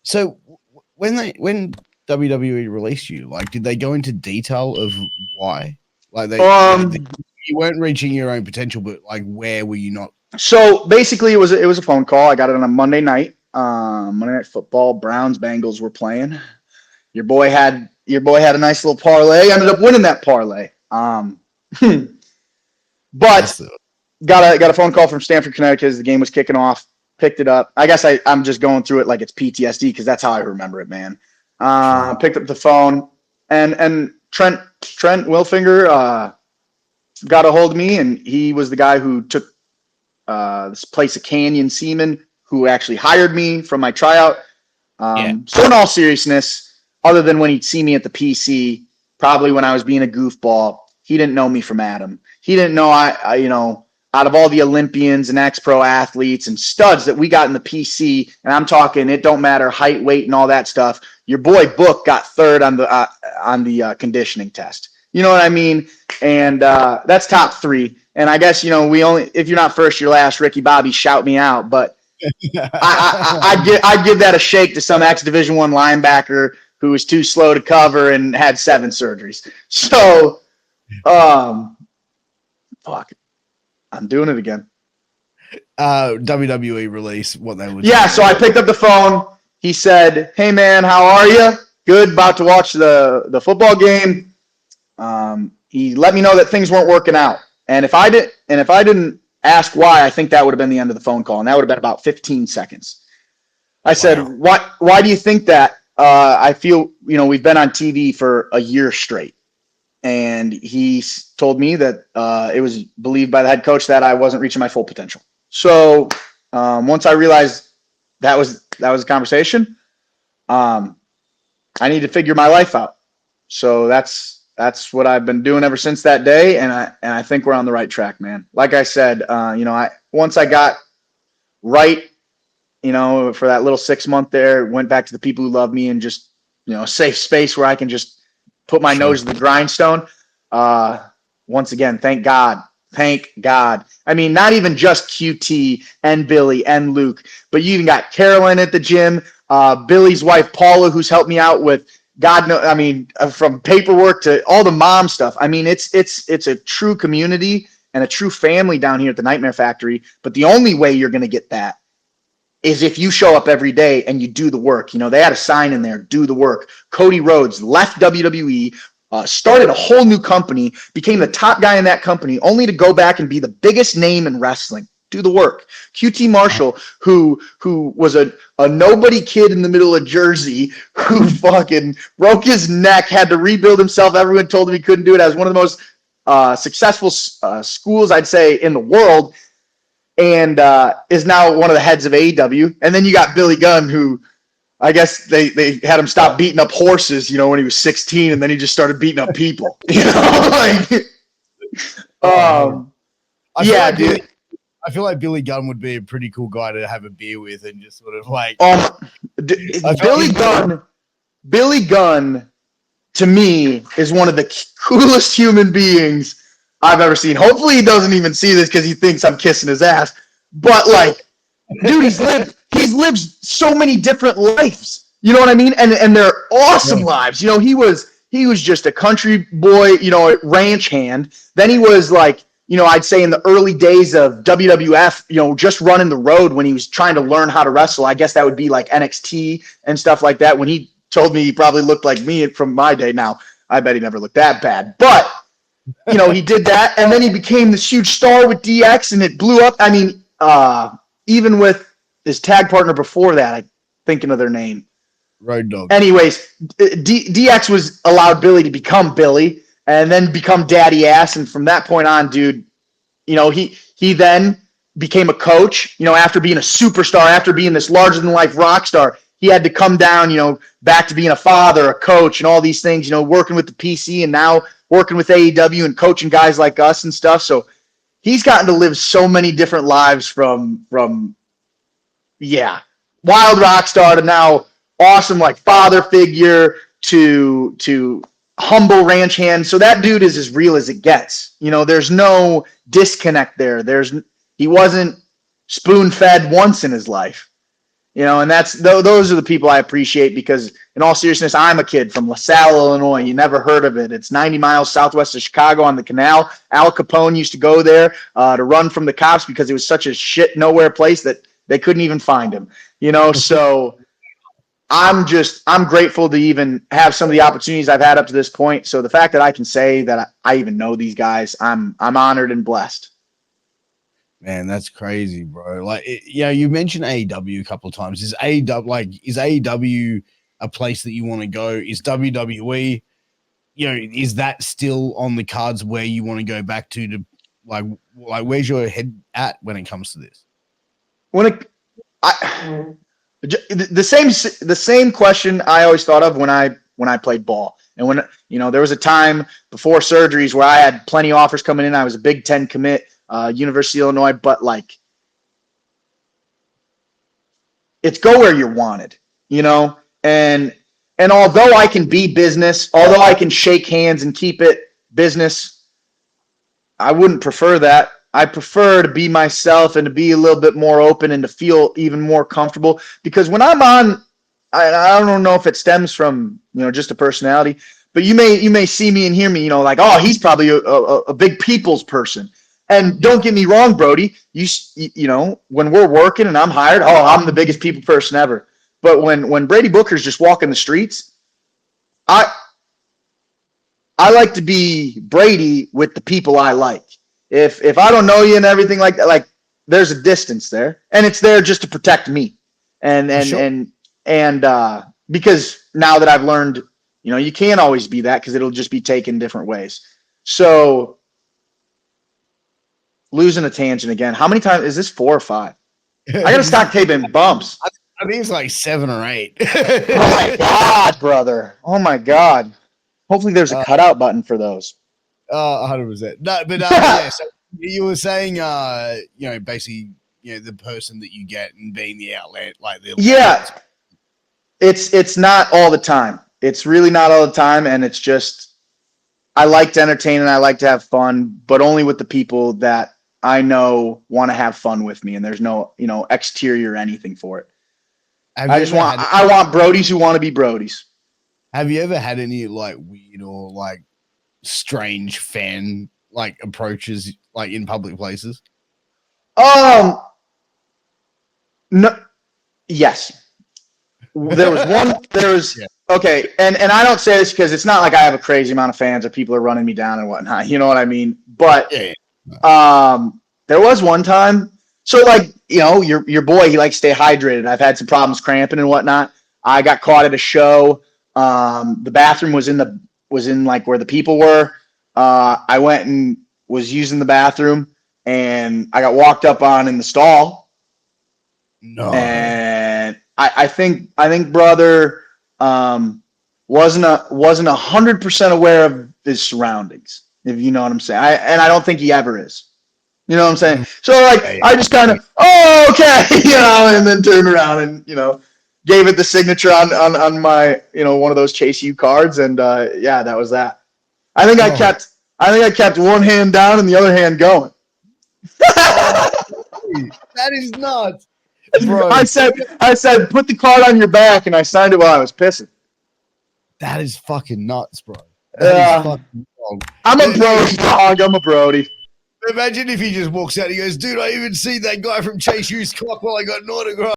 So when WWE released you, like, did they go into detail of why? Like you weren't reaching your own potential, but like, where were you not? So basically, it was a phone call. I got it on a Monday night. Monday Night Football. Browns Bengals were playing. Your boy had a nice little parlay. Ended up winning that parlay. But got a phone call from Stamford, Connecticut as the game was kicking off. Picked it up. I guess I'm just going through it like it's PTSD because that's how I remember it, man. Picked up the phone and Trent Wilfinger got a hold of me, and he was the guy who took this place of Canyon Seaman, who actually hired me from my tryout. So in all seriousness, other than when he'd see me at the PC, probably when I was being a goofball, he didn't know me from Adam. He didn't know I out of all the Olympians and ex-pro athletes and studs that we got in the PC, and I'm talking, it don't matter height, weight, and all that stuff. Your boy Book got third on the conditioning test. You know what I mean? And that's top three. And I guess if you're not first, you're last. Ricky Bobby, shout me out. But I'd give that a shake to some ex-Division I linebacker who was too slow to cover and had 7 surgeries. So, fuck. I'm doing it again. WWE release what they would. Yeah, so I picked up the phone. He said, "Hey man, how are you? Good. About to watch the football game." He let me know that things weren't working out, and if I didn't ask why, I think that would have been the end of the phone call, and that would have been about 15 seconds. I said, "Why do you think that?" I feel we've been on TV for a year straight. And he told me that it was believed by the head coach that I wasn't reaching my full potential. So once I realized that was a conversation, I need to figure my life out. So that's what I've been doing ever since that day, and I think we're on the right track, man. Like I said, once I got right, for that little 6 month there, went back to the people who love me and just a safe space where I can just put my nose to the grindstone. Once again, thank God. Thank God. I mean, not even just QT and Billy and Luke, but you even got Carolyn at the gym, Billy's wife, Paula, who's helped me out with from paperwork to all the mom stuff. I mean, it's a true community and a true family down here at the Nightmare Factory. But the only way you're going to get that is if you show up every day and you do the work. They had a sign in there, do the work. Cody Rhodes left WWE, started a whole new company, became the top guy in that company, only to go back and be the biggest name in wrestling. Do the work. QT Marshall, who was a nobody kid in the middle of Jersey, who fucking broke his neck, had to rebuild himself. Everyone told him he couldn't do it. As one of the most successful schools, I'd say, in the world. And is now one of the heads of AEW. And then you got Billy Gunn, who I guess they had him stop beating up horses, when he was 16, and then he just started beating up people. Dude. I feel like Billy Gunn would be a pretty cool guy to have a beer with and just sort of like. Billy Gunn, to me, is one of the coolest human beings I've ever seen. Hopefully he doesn't even see this because he thinks I'm kissing his ass. But dude, he's lived so many different lives. You know what I mean? And they're awesome lives. He was just a country boy, ranch hand. Then he was I'd say in the early days of WWF, just running the road when he was trying to learn how to wrestle. I guess that would be like NXT and stuff like that. When he told me he probably looked like me from my day. Now, I bet he never looked that bad. But he did that, and then he became this huge star with DX, and it blew up. I mean, even with his tag partner before that, I'm thinking of their name. Road Dogg. Anyways, DX was allowed Billy to become Billy, and then become Daddy Ass, and from that point on, dude, he then became a coach. After being a superstar, after being this larger-than-life rock star, he had to come down, back to being a father, a coach, and all these things, working with the PC, and now working with AEW and coaching guys like us and stuff. So he's gotten to live so many different lives from wild rock star to now awesome father figure to humble ranch hand. So that dude is as real as it gets. There's no disconnect there. He wasn't spoon-fed once in his life. And those are the people I appreciate because, in all seriousness, I'm a kid from LaSalle, Illinois. You never heard of it. It's 90 miles southwest of Chicago on the canal. Al Capone used to go there to run from the cops because it was such a shit nowhere place that they couldn't even find him. So I'm grateful to even have some of the opportunities I've had up to this point. So the fact that I can say that I even know these guys, I'm honored and blessed. Man, that's crazy, bro. Like, you mentioned AEW a couple of times. Is AEW a place that you want to go? Is WWE, is that still on the cards where you want to go back to like where's your head at when it comes to this? The same question I always thought of when I played ball. And when, there was a time before surgeries where I had plenty of offers coming in. I was a Big Ten commit, University of Illinois, but it's go where you're wanted, and although I can be business, although I can shake hands and keep it business, I wouldn't prefer that. I prefer to be myself and to be a little bit more open and to feel even more comfortable, because when I'm on, I don't know if it stems from, just a personality, but you may see me and hear me, oh, he's probably a big people's person. And don't get me wrong, Brody, when we're working and I'm hired, I'm the biggest people person ever. But when Brady Booker's just walking the streets, I like to be Brady with the people I like. If I don't know you and everything like that, there's a distance there, and it's there just to protect me. And because now that I've learned, you can't always be that because it'll just be taken different ways. So losing a tangent again. How many times is this? 4 or 5? I got to stop taping bumps. I think it's like 7 or 8. Oh my God, brother. Oh my God. Hopefully there's a cutout button for those. 100%. No, but yeah. So you were saying, basically, the person that you get and being the outlet, It's not all the time. It's really not all the time, and it's just I like to entertain and I like to have fun, but only with the people that I know want to have fun with me, and there's no, exterior or anything for it. I want Brodies who want to be Brodies. Have you ever had any weird or strange fan approaches in public places? No. Yes. There was one. Yeah. Okay, and I don't say this because it's not like I have a crazy amount of fans or people are running me down and whatnot. You know what I mean? But there was one time. So your boy, he likes to stay hydrated. I've had some problems cramping and whatnot. I got caught at a show. The bathroom was in where the people were. I went and was using the bathroom, and I got walked up on in the stall. No. And I think brother wasn't 100% aware of his surroundings, if you know what I'm saying. I don't think he ever is. You know what I'm saying? So I just kind of, okay, and then turned around and gave it the signature on my one of those Chase U cards, and that was that. I think I kept one hand down and the other hand going. That is nuts. Bro. I said, put the card on your back, and I signed it while I was pissing. That is fucking nuts, bro. I'm a Brody, dog. I'm a Brody. Imagine if he just walks out and he goes, dude, I even see that guy from Chase U's clock while I got an autograph.